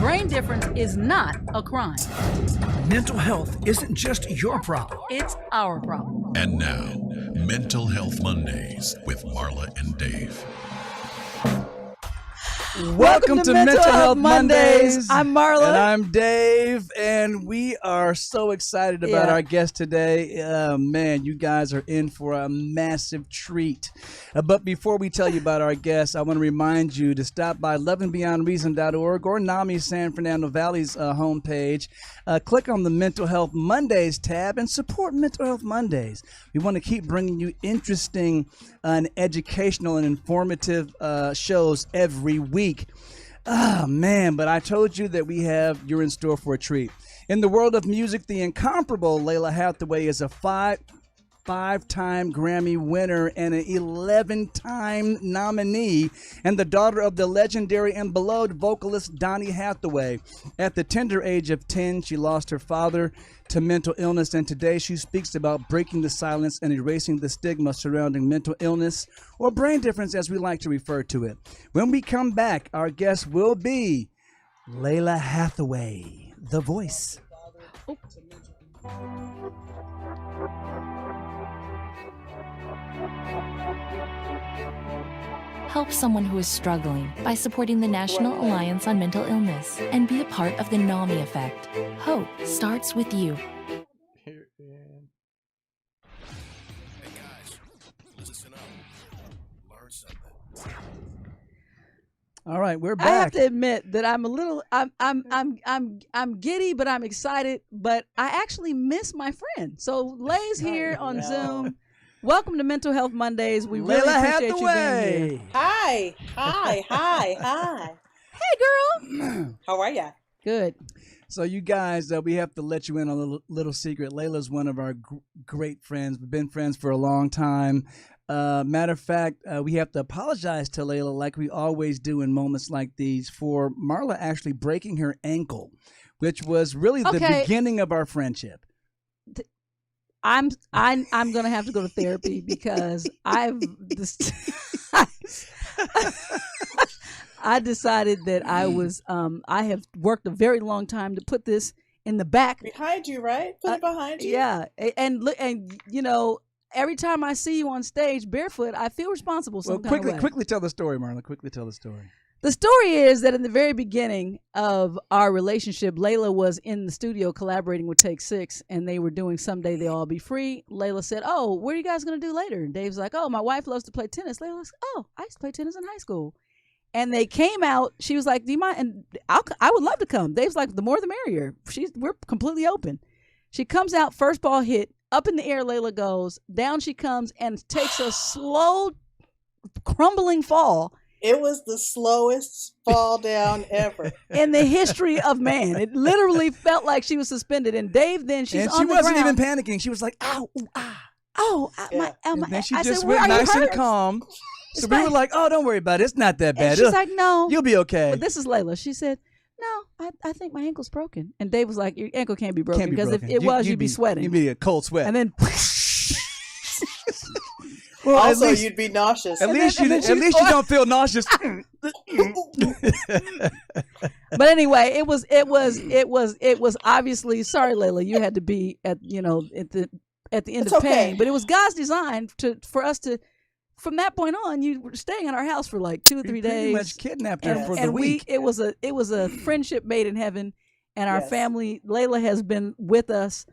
brain difference is not a crime. Mental health isn't just your problem. It's our problem. And now, Mental Health Mondays with Marla and Dave. Welcome to Mental Health Mondays. I'm Marla. And I'm Dave. And we are so excited about our guest today. Man, you guys are in for a massive treat. But before we tell you about our guest, I want to remind you to stop by lovingbyondreason.org or NAMI San Fernando Valley's homepage. Click on the Mental Health Mondays tab and support Mental Health Mondays. We want to keep bringing you interesting and educational and informative shows every week. Oh, man, but I told you that you're in store for a treat. In the world of music, the incomparable Lalah Hathaway is a five-time Grammy winner and an 11-time nominee, and the daughter of the legendary and beloved vocalist Donny Hathaway. At the tender age of 10, she lost her father to mental illness, and today she speaks about breaking the silence and erasing the stigma surrounding mental illness, or brain difference as we like to refer to it. When we come back, our guest will be Lalah Hathaway, the voice. Help someone who is struggling by supporting the National Alliance on Mental Illness and be a part of the NAMI effect. Hope starts with you. Hey guys, listen up. Learn something. All right, we're back. I have to admit that I'm a little I'm giddy, but I'm excited, but I actually miss my friend. So Lay's here on Zoom. Welcome to Mental Health Mondays. We really appreciate you being here. Hi. Hey, girl. How are ya? Good. So you guys, we have to let you in on a little secret. Layla's one of our great friends. We've been friends for a long time. Matter of fact, we have to apologize to Lalah, like we always do in moments like these, for Marla actually breaking her ankle, which was really the beginning of our friendship. I'm gonna have to go to therapy because I decided that I have worked a very long time to put this in the back behind you, right? Put it behind you. Yeah, and look, and you know, every time I see you on stage barefoot, I feel responsible. Quickly tell the story, Marla. Quickly tell the story. The story is that in the very beginning of our relationship, Lalah was in the studio collaborating with Take Six, and they were doing Someday They'll All Be Free. Lalah said, "Oh, what are you guys going to do later?" And Dave's like, "Oh, my wife loves to play tennis." Layla's like, "Oh, I used to play tennis in high school." And they came out. She was like, "Do you mind?" And I would love to come. Dave's like, "The more the merrier." We're completely open. She comes out, first ball hit, up in the air Lalah goes, down she comes and takes a slow, crumbling fall. It was the slowest fall down ever in the history of man. It literally felt like she was suspended. And Dave, then she's on the ground. And she wasn't even panicking. She was like, "Ow, ooh, ah." Oh, yeah. And then she just said, went nice and calm. So we were like, "Oh, don't worry about it. It's not that bad." And she's like, "No, you'll be okay." But this is Lalah. She said, "No, I think my ankle's broken." And Dave was like, "Your ankle can't be broken because if it was, you'd be sweating. You'd be a cold sweat." And then. Well, also, you'd be nauseous. At least you don't feel nauseous. But anyway, it was obviously, sorry, Lalah, you had to be at the end of pain. But it was God's design for us to, from that point on, you were staying in our house for like 2 or 3 days. Pretty much kidnapped her for the week. It was a friendship made in heaven, and our family. Lalah has been with us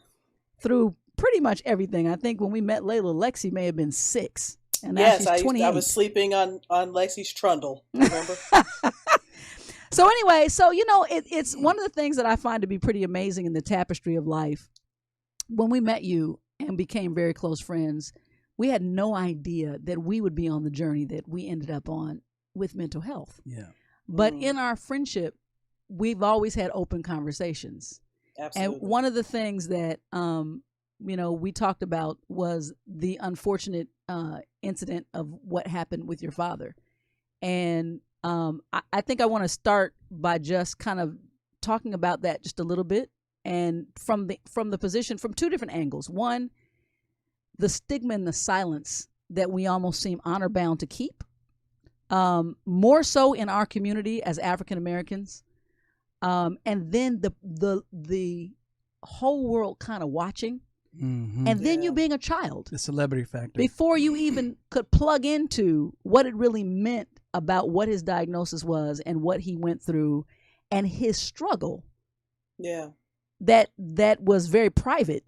through pretty much everything. I think when we met Lalah, Lexi may have been 6. And now she's 28. I was sleeping on Lexi's trundle, remember? So anyway, it's one of the things that I find to be pretty amazing in the tapestry of life. When we met you and became very close friends, we had no idea that we would be on the journey that we ended up on with mental health. Yeah. But in our friendship, we've always had open conversations. Absolutely. And one of the things that we talked about was the unfortunate incident of what happened with your father. And I think I want to start by just kind of talking about that just a little bit, and from the position, from 2 different angles. One, the stigma and the silence that we almost seem honor bound to keep, more so in our community as African Americans. and then the whole world kind of watching, Mm-hmm. and then you being a child, The celebrity factor. before you even could plug into what it really meant about what his diagnosis was and what he went through and his struggle Yeah. that was very private,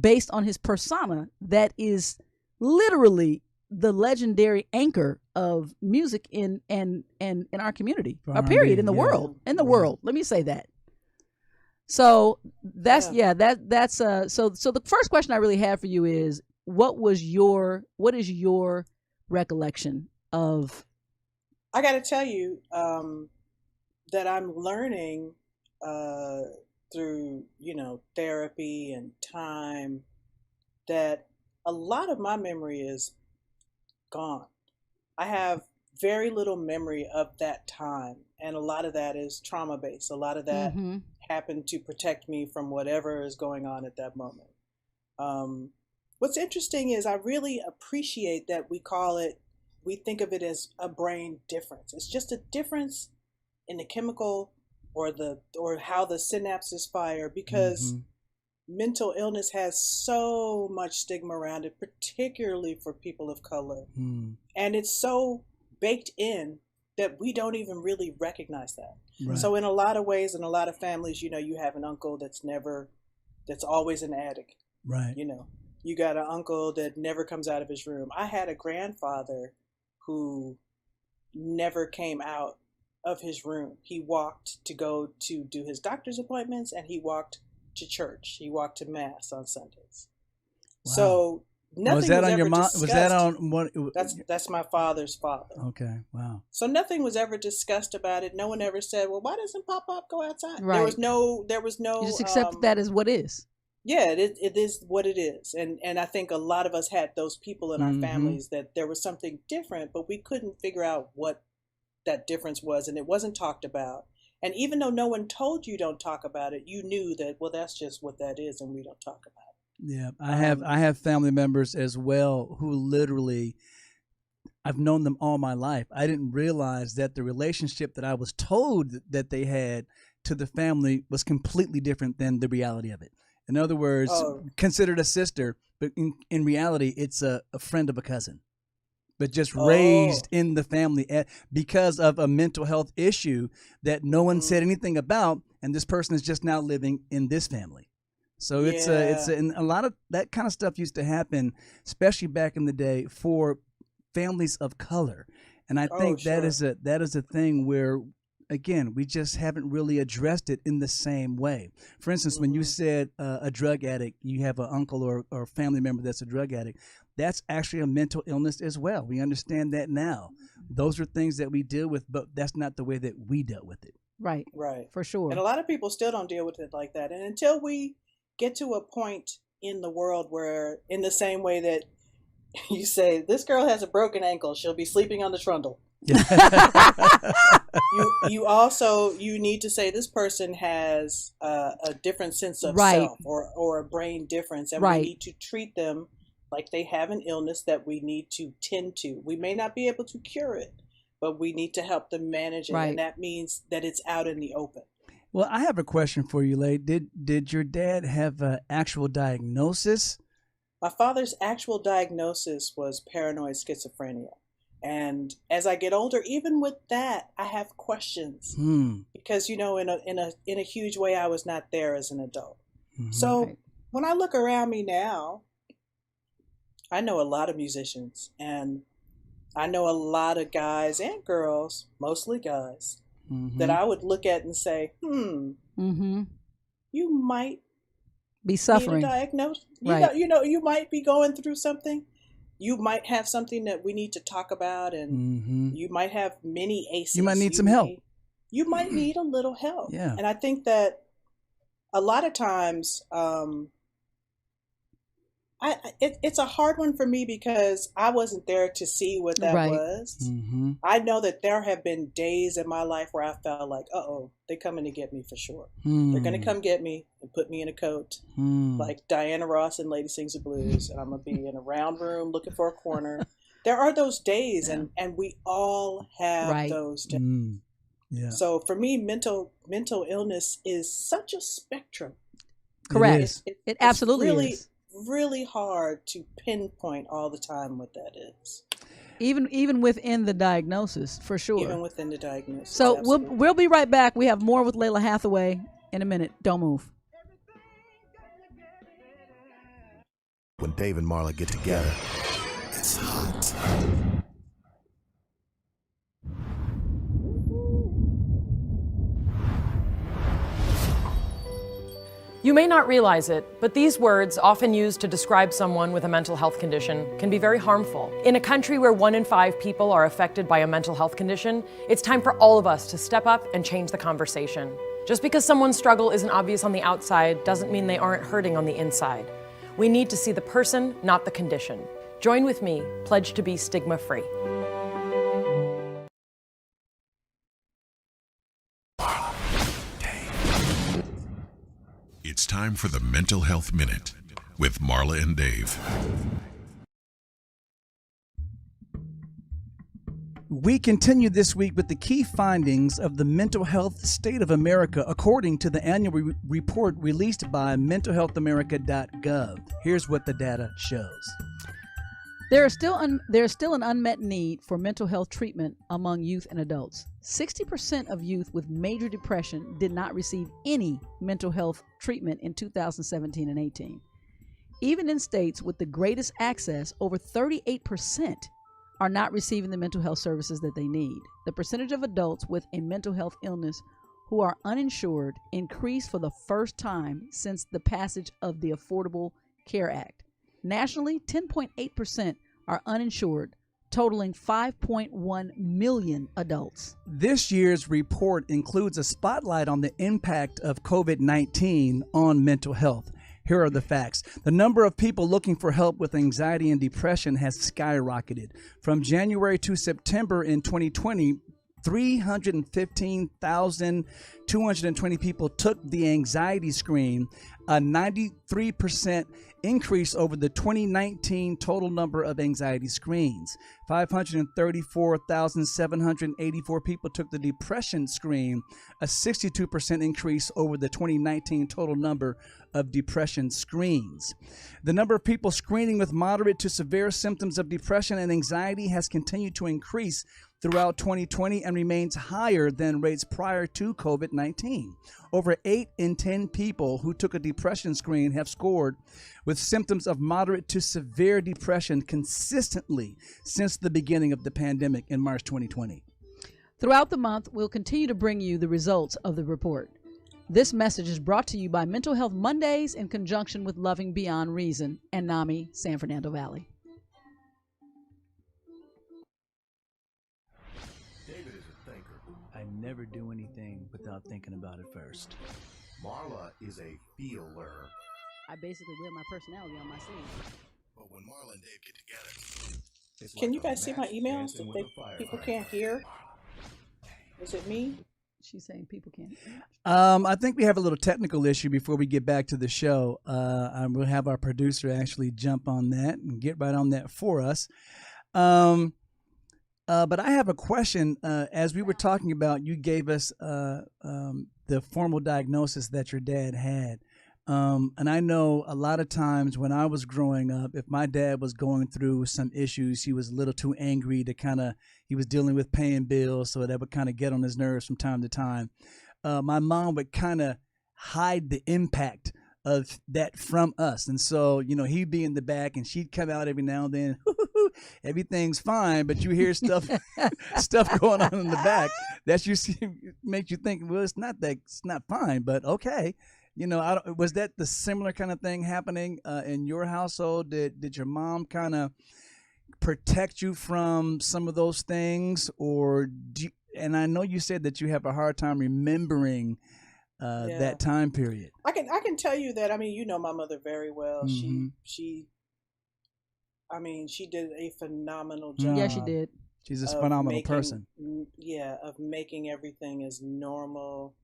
based on his persona that is literally the legendary anchor of music in our community, For a period R&B, in the yeah. world, Right. world. Let me say that. So that's so the first question I really have for you is what is your recollection of? I got to tell you that I'm learning through, therapy and time, that a lot of my memory is gone. I have very little memory of that time, and a lot of that is trauma based. A lot of that happened to protect me from whatever is going on at that moment. What's interesting is I really appreciate that we think of it as a brain difference. It's just a difference in the chemical or how the synapses fire, because mental illness has so much stigma around it, particularly for people of color. And it's so baked in that we don't even really recognize that. Right. So in a lot of ways, in a lot of families, you have an uncle that's always an addict. Right. You got an uncle that never comes out of his room. I had a grandfather who never came out of his room. He walked to go to do his doctor's appointments, and he walked to church. He walked to mass on Sundays. Wow. So nothing was that on ever your mom? discussed. Was that on what? That's my father's father. Okay. Wow. So nothing was ever discussed about it. No one ever said, "Well, why doesn't Pop go outside?" Right. There was no. You just accept that as what is. Yeah, it is what it is. And I think a lot of us had those people in our families that there was something different, but we couldn't figure out what that difference was, and it wasn't talked about. And even though no one told you don't talk about it, you knew that, well, that's just what that is, and we don't talk about it. Yeah, I have family members as well who literally, I've known them all my life. I didn't realize that the relationship that I was told that they had to the family was completely different than the reality of it. In other words, considered a sister, but in reality, it's a friend of a cousin, but just raised in the family because of a mental health issue that no one said anything about, and this person is just now living in this family. So and a lot of that kind of stuff used to happen, especially back in the day, for families of color, and I think that is a thing where, again, we just haven't really addressed it in the same way. For instance, when you said a drug addict, you have an uncle or a family member that's a drug addict, that's actually a mental illness as well. We understand that now. Those are things that we deal with, but that's not the way that we dealt with it. Right. Right. For sure. And a lot of people still don't deal with it like that. And until we get to a point in the world where, in the same way that you say, this girl has a broken ankle, she'll be sleeping on the trundle. you need to say this person has a different sense of self or a brain difference, and we need to treat them like they have an illness that we need to tend to. We may not be able to cure it, but we need to help them manage it, and that means that it's out in the open. Well, I have a question for you, Lay. Did your dad have an actual diagnosis? My father's actual diagnosis was paranoid schizophrenia. And as I get older, even with that, I have questions because, in a huge way, I was not there as an adult. So when I look around me now, I know a lot of musicians, and I know a lot of guys and girls, mostly guys, that I would look at and say, you might be suffering. Need a diagnosis. You might be going through something. You might have something that we need to talk about, and you might have many ACEs. You might need some help. You might need a little help. Yeah. And I think that a lot of times, it's a hard one for me because I wasn't there to see what that was. I know that there have been days in my life where I felt like, they're coming to get me for sure. They're going to come get me and put me in a coat like Diana Ross in Lady Sings the Blues, and I'm going to be in a round room looking for a corner. There are those days, and we all have those days. Yeah. So for me, mental illness is such a spectrum. Correct. It It absolutely really, is. really hard to pinpoint all the time what that is, Even within the diagnosis, for sure. even within the diagnosis. So absolutely. we'll be right back. We have more with Lalah Hathaway in a minute. Don't move. When Dave and Marla get together, it's hot. You may not realize it, but these words, often used to describe someone with a mental health condition, can be very harmful. In a country where 1 in 5 people are affected by a mental health condition, it's time for all of us to step up and change the conversation. Just because someone's struggle isn't obvious on the outside doesn't mean they aren't hurting on the inside. We need to see the person, not the condition. Join with me, pledge to be stigma-free. It's time for the Mental Health Minute with Marla and Dave. We continue this week with the key findings of the Mental Health State of America according to the annual report released by mentalhealthamerica.gov. Here's what the data shows. There is still an unmet need for mental health treatment among youth and adults. 60% of youth with major depression did not receive any mental health treatment in 2017 and 18. Even in states with the greatest access, over 38% are not receiving the mental health services that they need. The percentage of adults with a mental health illness who are uninsured increased for the first time since the passage of the Affordable Care Act. Nationally, 10.8% are uninsured, totaling 5.1 million adults. This year's report includes a spotlight on the impact of COVID-19 on mental health. Here are the facts. The number of people looking for help with anxiety and depression has skyrocketed. From January to September in 2020, 315,220 people took the anxiety screen, a 93% increase over the 2019 total number of anxiety screens. 534,784 people took the depression screen, a 62% increase over the 2019 total number of depression screens. The number of people screening with moderate to severe symptoms of depression and anxiety has continued to increase throughout 2020 and remains higher than rates prior to COVID-19. Over 8 in 10 people who took a depression screen have scored with symptoms of moderate to severe depression consistently since the beginning of the pandemic in March 2020. Throughout the month, we'll continue to bring you the results of the report. This message is brought to you by Mental Health Mondays in conjunction with Loving Beyond Reason and NAMI San Fernando Valley. David is a thinker. I never do anything without thinking about it first. Marla is a feeler. I basically wear my personality on my sleeve. But when Marla and Dave get together, it's Can like you a guys see my match emails dancing that with a fire people hydrant. can't hear? Is it me? She's saying people can't. I think we have a little technical issue before we get back to the show. We'll have our producer actually jump on that and get right on that for us. But I have a question. As we were talking about, you gave us the formal diagnosis that your dad had. And I know a lot of times when I was growing up, if my dad was going through some issues, he was a little too angry to he was dealing with paying bills, so that would kind of get on his nerves from time to time. My mom would kind of hide the impact of that from us. And so, he'd be in the back and she'd come out every now and then, everything's fine, but you hear stuff going on in the back that makes you think, well, it's not fine, but okay. Was that the similar kind of thing happening in your household? Did your mom kind of protect you from some of those things, and I know you said that you have a hard time remembering that time period. I can tell you that. I mean, you know my mother very well. Mm-hmm. She did a phenomenal job. Yeah, she did. She's a phenomenal person. Yeah, of making everything as normal,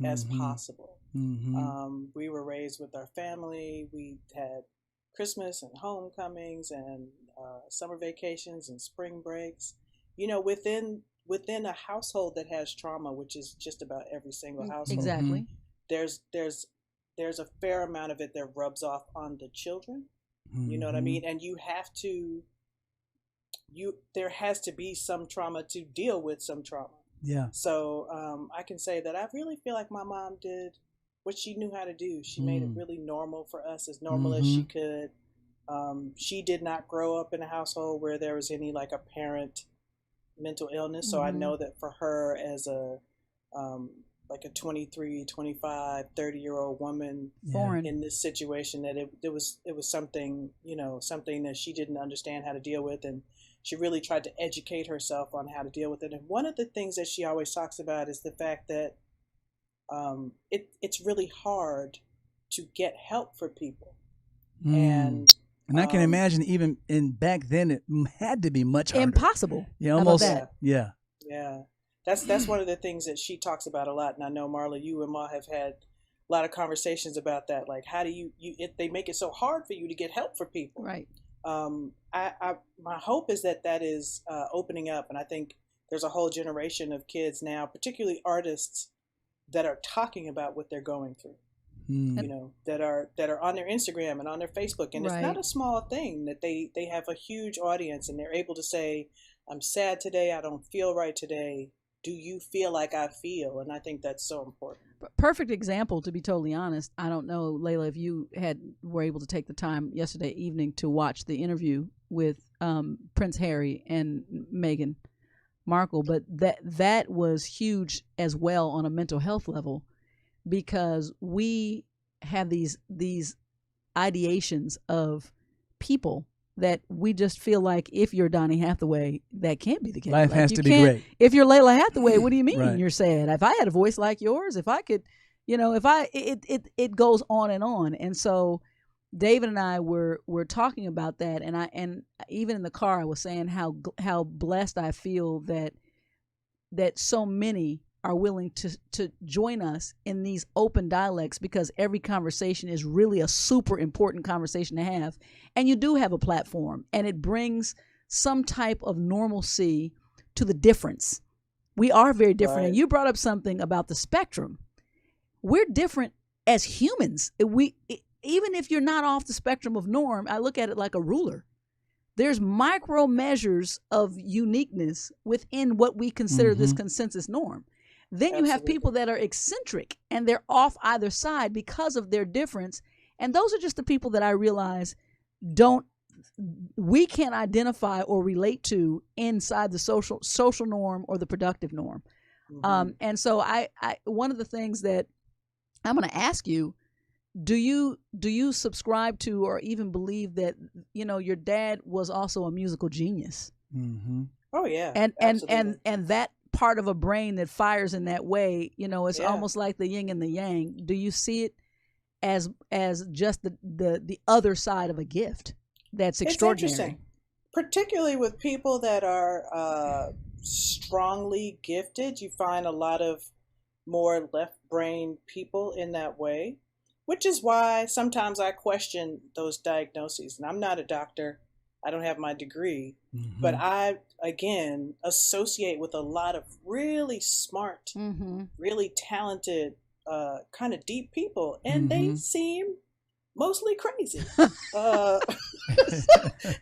as Mm-hmm. possible. Mm-hmm. We were raised with our family. We had Christmas and homecomings and summer vacations and spring breaks. Within within a household that has trauma, which is just about every single household. Exactly. There's a fair amount of it that rubs off on the children. You know what I mean? And there has to be some trauma to deal with some trauma. Yeah. So I can say that I really feel like my mom did what she knew how to do. She made it really normal for us, as normal as she could. She did not grow up in a household where there was any like apparent mental illness. So I know that for her as a like a 23, 25, 30-year-old woman in this situation, that it was something, something that she didn't understand how to deal with. And she really tried to educate herself on how to deal with it. And one of the things that she always talks about is the fact that it's really hard to get help for people. And I can imagine even back then it had to be much harder. Impossible. Yeah, almost. Yeah. That's one of the things that she talks about a lot. And I know, Marla, you and Ma have had a lot of conversations about that. Like, how do they make it so hard for you to get help for people? Right. My hope is that is opening up. And I think there's a whole generation of kids now, particularly artists, that are talking about what they're going through. That are on their Instagram and on their Facebook. And it's not a small thing that they have a huge audience and they're able to say, I'm sad today. I don't feel right today. Do you feel like I feel? And I think that's so important. Perfect example, to be totally honest. I don't know, Lalah, if you were able to take the time yesterday evening to watch the interview with Prince Harry and Meghan Markle, but that was huge as well on a mental health level, because we have these ideations of people that we just feel like if you're Donny Hathaway, that can't be the case. Life like has to be great. If you're Lalah Hathaway, what do you mean you're sad? If I had a voice like yours, if I could, it goes on. And so David and I were talking about that, and even in the car I was saying how blessed I feel that so many are willing to join us in these open dialects, because every conversation is really a super important conversation to have. And you do have a platform, and it brings some type of normalcy to the difference. We are very different. And you brought up something about the spectrum. We're different as humans. Even if you're not off the spectrum of norm, I look at it like a ruler. There's micro measures of uniqueness within what we consider this consensus norm. Then you have people that are eccentric and they're off either side because of their difference. And those are just the people that I realize we can't identify or relate to inside the social norm or the productive norm. And so I one of the things that I'm going to ask you, do you subscribe to or even believe that, your dad was also a musical genius? Oh yeah. And that part of a brain that fires in that way, it's almost like the yin and the yang. Do you see it as just the other side of a gift that's extraordinary? It's interesting, particularly with people that are strongly gifted. You find a lot of more left brain people in that way, which is why sometimes I question those diagnoses. And I'm not a doctor. I don't have my degree, but I, again, associate with a lot of really smart, really talented, kind of deep people, and they seem mostly crazy. And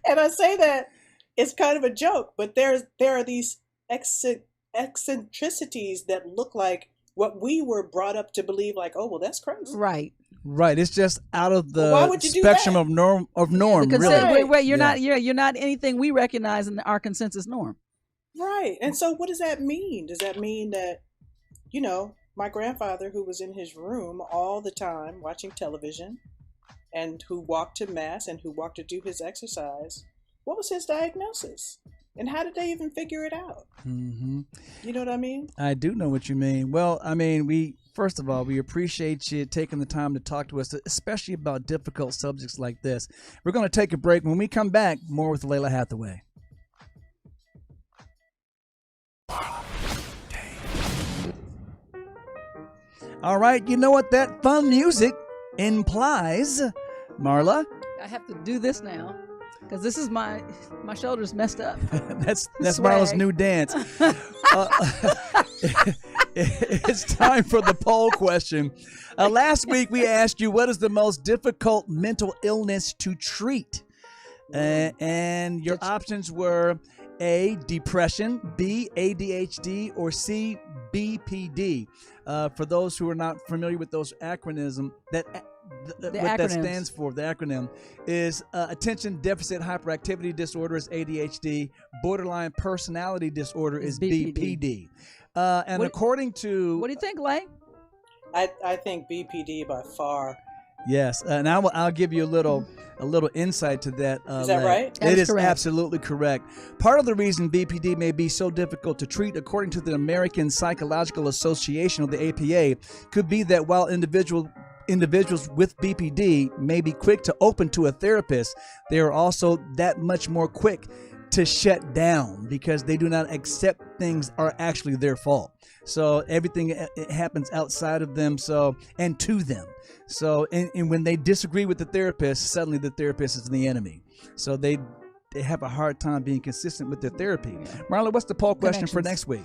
I say that it's kind of a joke, but there are these eccentricities that look like what we were brought up to believe, like, oh, well, that's crazy. Right. It's just out of the spectrum of norm. Really. Wait, you're not anything we recognize in our consensus norm. Right. And so what does that mean? Does that mean that, my grandfather, who was in his room all the time watching television and who walked to mass and who walked to do his exercise, what was his diagnosis? And how did they even figure it out? You know what I mean? I do know what you mean. Well, first of all, we appreciate you taking the time to talk to us, especially about difficult subjects like this. We're going to take a break. When we come back, more with Lalah Hathaway. All right, you know what that fun music implies, Marla? I have to do this now. Because this is my shoulders messed up. That's Swag. Marla's new dance. It's time for the poll question. Last week we asked you, what is the most difficult mental illness to treat? And your options were A, depression, B, ADHD, or C, BPD. For those who are not familiar with those acronyms, what that stands for, the acronym is attention deficit hyperactivity disorder is ADHD, borderline personality disorder is BPD. And according to... What do you think, Lay? I think BPD by far. Yes, and I'll give you a little insight to that. Is that right? It is absolutely correct. Part of the reason BPD may be so difficult to treat, according to the American Psychological Association, or the APA, could be that while individuals with BPD may be quick to open to a therapist, they are also that much more quick to shut down because they do not accept things are actually their fault. So everything it happens outside of them, and to them. So and when they disagree with the therapist, suddenly the therapist is the enemy. So they have a hard time being consistent with their therapy. Marla, what's the poll question for next week?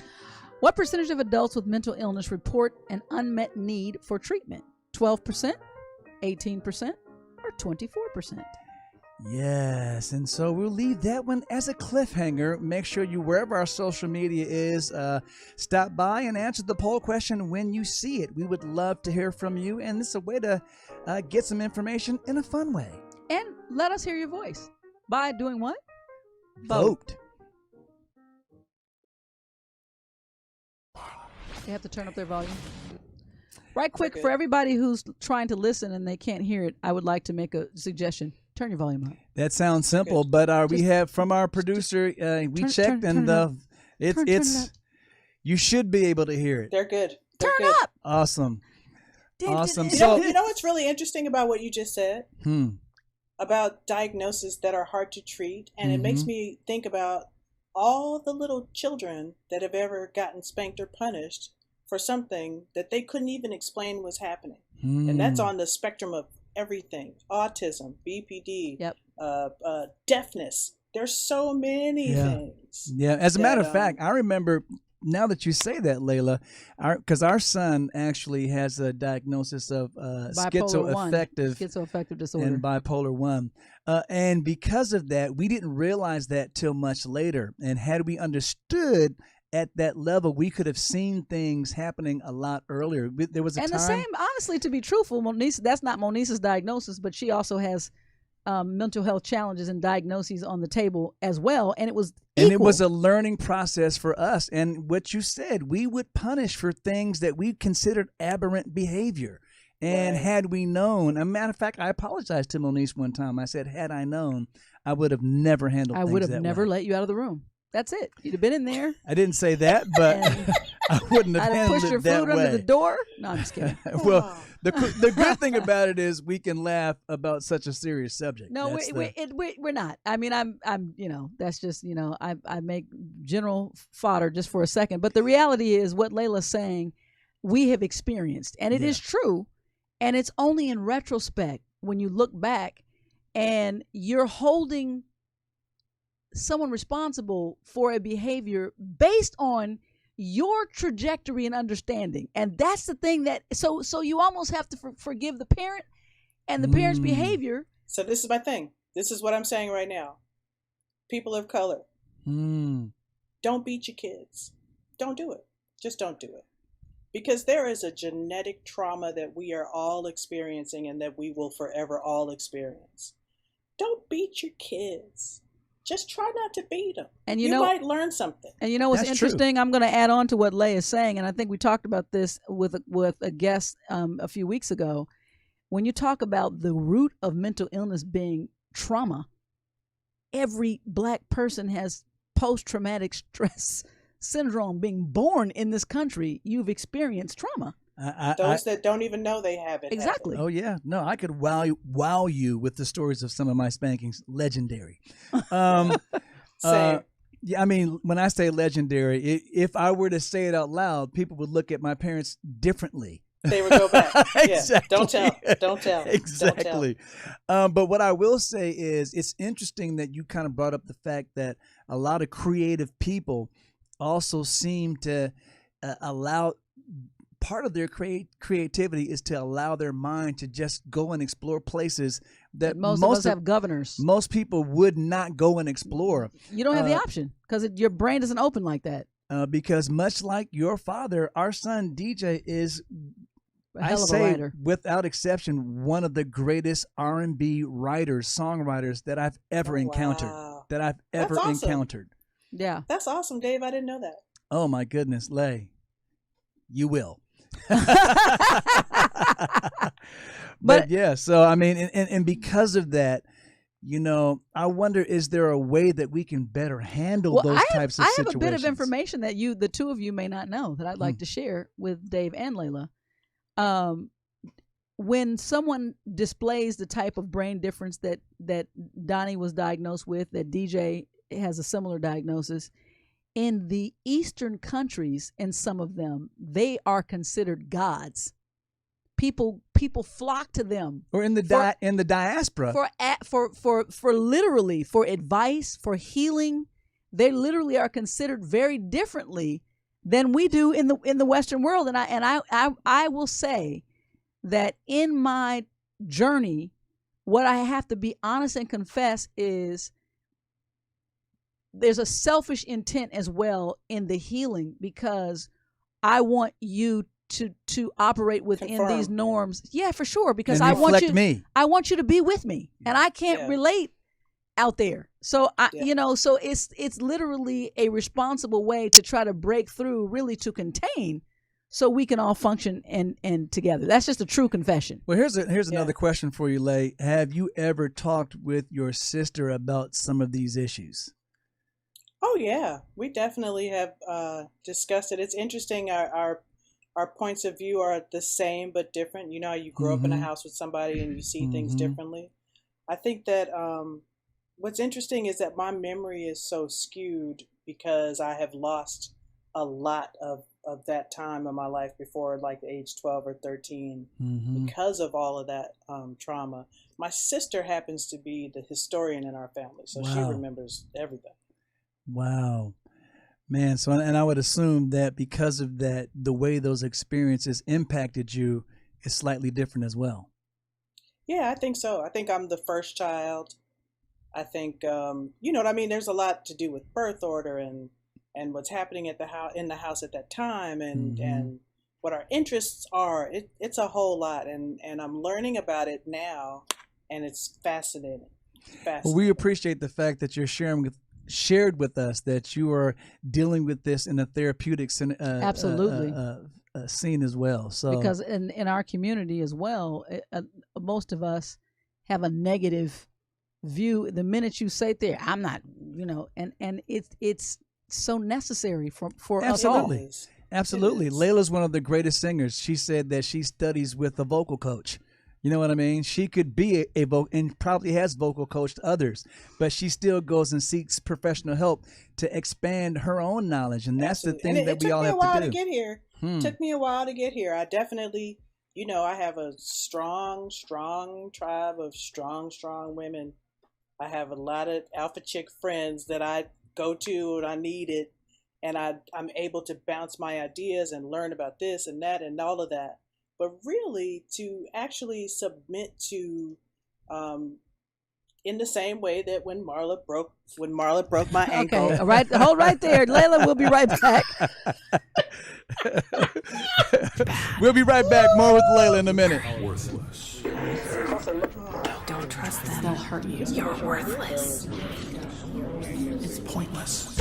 What percentage of adults with mental illness report an unmet need for treatment? 12%, 18%, or 24%? Yes, and so we'll leave that one as a cliffhanger. Make sure you, wherever our social media is, stop by and answer the poll question when you see it. We would love to hear from you, and this is a way to get some information in a fun way. And let us hear your voice. By doing what? Vote. They have to turn up their volume. Right quick, for everybody who's trying to listen and they can't hear it, I would like to make a suggestion. Turn your volume up. That sounds simple, but we have from our producer, we checked, and it's you should be able to hear it. They're good. They're Turn good. up. Awesome. Awesome. You know what's really interesting about what you just said? About diagnoses that are hard to treat, and it makes me think about all the little children that have ever gotten spanked or punished for something that they couldn't even explain was happening. And that's on the spectrum of everything: autism, BPD, deafness. There's so many things. Yeah, as a matter of fact, I remember, now that you say that, Lalah, because our son actually has a diagnosis of schizoaffective disorder and bipolar 1. And because of that, we didn't realize that till much later. And had we understood at that level, we could have seen things happening a lot earlier. There was a time. And the same, honestly, to be truthful, that's not Monisa's diagnosis, but she also has mental health challenges and diagnoses on the table as well. And it was equal. And it was a learning process for us. And what you said, we would punish for things that we considered aberrant behavior. And had we known, a matter of fact, I apologized to Monique one time. I said, had I known, I would have never handled things that way. I would have never let you out of the room. That's it. You'd have been in there. I didn't say that, but I wouldn't have handled it that way. I'd have pushed your food under the door. No, I'm just kidding. Well, the good thing about it is we can laugh about such a serious subject. No, we're not. I mean, I'm that's just, I make general fodder just for a second. But the reality is what Layla's saying, we have experienced. And it is true. And it's only in retrospect when you look back and you're holding someone responsible for a behavior based on your trajectory and understanding. And that's the thing that so you almost have to forgive the parent and the parent's behavior. So this is my thing. This is what I'm saying right now. People of color, don't beat your kids. Don't do it. Just don't do it. Because there is a genetic trauma that we are all experiencing and that we will forever all experience. Don't beat your kids. Just try not to beat them. And you might learn something. And you know what's interesting? I'm going to add on to what Lay is saying, and I think we talked about this with a guest a few weeks ago. When you talk about the root of mental illness being trauma, every Black person has post-traumatic stress syndrome. Being born in this country, you've experienced trauma. Those that don't even know they have it. Exactly. Oh yeah. No, I could wow you with the stories of some of my spankings. Legendary. Same. Yeah, I mean, when I say legendary, if I were to say it out loud, people would look at my parents differently They would go back. Yeah. Exactly. Don't tell. Exactly. But what I will say is it's interesting that you kind of brought up the fact that a lot of creative people also seem to allow part of their creativity is to allow their mind to just go and explore places that most of us have governors. Most people would not go and explore. You don't have the option because your brain doesn't open like that. Because much like your father, our son DJ is, I say, writer. without exception, one of the greatest R&B writers, songwriters that I've ever encountered. Wow. That I've ever That's awesome. encountered. Yeah. That's awesome, Dave. I didn't know that. Oh my goodness, Lay, you will. But yeah, so I mean, and because of that, you know, I wonder, is there a way that we can better handle those types of situations? I have a bit of information that the two of you may not know that I'd like to share with Dave and Lalah. When someone displays the type of brain difference that Donnie was diagnosed with, that DJ has a similar diagnosis, in the Eastern countries, in some of them, they are considered gods. People flock to them, or in the diaspora for literally for advice, for healing. They literally are considered very differently than we do in the Western world. And I will say that in my journey, what I have to be honest and confess is there's a selfish intent as well in the healing, because I want you to operate within these norms. Yeah, for sure. Because I want you to be with me, and I can't relate out there. So so it's literally a responsible way to try to break through, really to contain, so we can all function and together. That's just a true confession. Well, here's another question for you, Lay. Have you ever talked with your sister about some of these issues? Oh yeah, we definitely have discussed it. It's interesting. Our points of view are the same but different. You know, you grow up in a house with somebody and you see things differently. I think that what's interesting is that my memory is so skewed because I have lost a lot of that time in my life before like age 12 or 13 because of all of that trauma. My sister happens to be the historian in our family, so she remembers everything. Wow. Man, so and I would assume that because of that, the way those experiences impacted you is slightly different as well. Yeah, I think so. I think I'm the first child. I think you know what I mean. There's a lot to do with birth order and what's happening at in the house at that time, and what our interests are. It's a whole lot, and I'm learning about it now, and it's fascinating. Well, we appreciate the fact that you're shared with us that you are dealing with this in a therapeutic scene as well. So because in our community as well, most of us have a negative view. The minute you say there, I'm not, and it's so necessary for us all. Absolutely. Layla's one of the greatest singers. She said that she studies with a vocal coach. You know what I mean? She could be a vocal and probably has vocal coached others, but she still goes and seeks professional help to expand her own knowledge. And that's the thing that we all have to do. It took me a while to get here. Took me a while to get here. I definitely, I have a strong tribe of strong women. I have a lot of alpha chick friends that I go to when I need it. And I'm able to bounce my ideas and learn about this and that and all of that. But really, to actually submit to, in the same way that when Marla broke my ankle. Okay, all right, hold right there, Lalah. We'll be right back. We'll be right back. More with Lalah in a minute. Worthless. Don't trust them. They'll hurt you. You're worthless. It's pointless.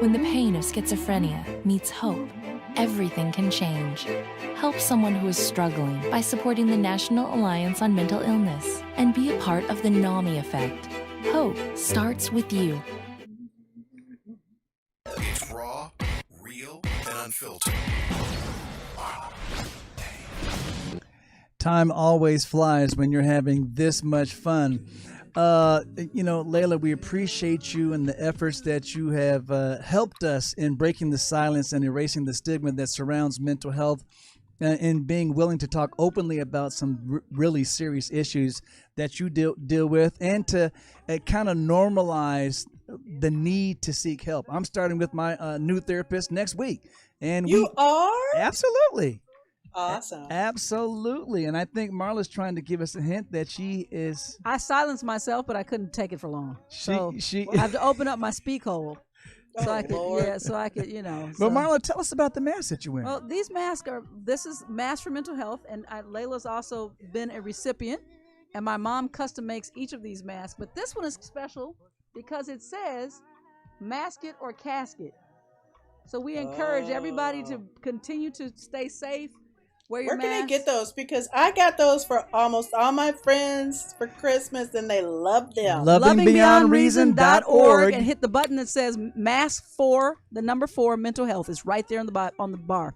When the pain of schizophrenia meets hope, everything can change. Help someone who is struggling by supporting the National Alliance on Mental Illness and be a part of the NAMI effect. Hope starts with you. It's raw, real, and unfiltered. Time always flies when you're having this much fun. Lalah, we appreciate you and the efforts that you have helped us in breaking the silence and erasing the stigma that surrounds mental health, and being willing to talk openly about some really serious issues that you deal with, and to kind of normalize the need to seek help. I'm starting with my new therapist next week. And you are? Absolutely. Awesome. Absolutely. And I think Marla's trying to give us a hint that she is... I silenced myself, but I couldn't take it for long. So she I have to open up my speak hole. So I could, Lord. But Marla, tell us about the mask that you're wearing. Well, these masks this is Mask for Mental Health, and Layla's also been a recipient, and my mom custom makes each of these masks. But this one is special because it says, mask it or casket. So we encourage everybody to continue to stay safe. Wear your Where can I mask. get those? Because I got those for almost all my friends for Christmas, and they love them. LovingBeyondReason.org and hit the button that says Mask for the number 4 Mental Health. It's right there on the bar.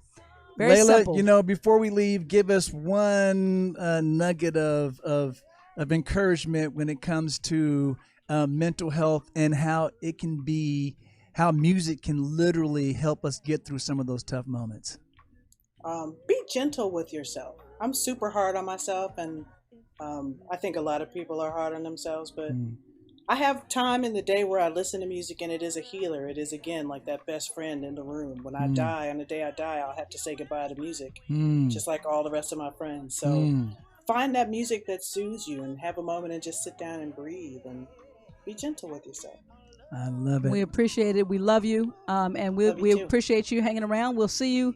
Very Lalah, simple. before we leave, give us one nugget of encouragement when it comes to mental health and how music can literally help us get through some of those tough moments. Be gentle with yourself. I'm super hard on myself, and I think a lot of people are hard on themselves, but I have time in the day where I listen to music, and it is a healer. It is, again, like that best friend in the room. When I die, on the day I die, I'll have to say goodbye to music, just like all the rest of my friends. So find that music that soothes you and have a moment and just sit down and breathe and be gentle with yourself. I love it. We appreciate it. We love you, and we appreciate you hanging around. We'll see you.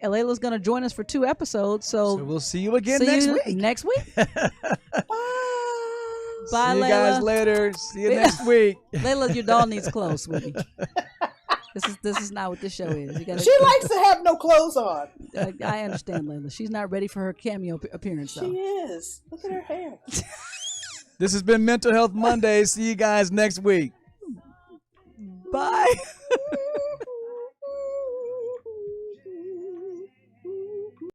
Layla's going to join us for 2 episodes, so we'll see you again next week. Bye, see you Layla. Guys later. See you next week. Layla, your doll needs clothes, sweetie. This is not what this show is. She likes to have no clothes on. I understand, Layla. She's not ready for her cameo appearance, though. She is. Look at her hair. This has been Mental Health Monday. See you guys next week. Bye.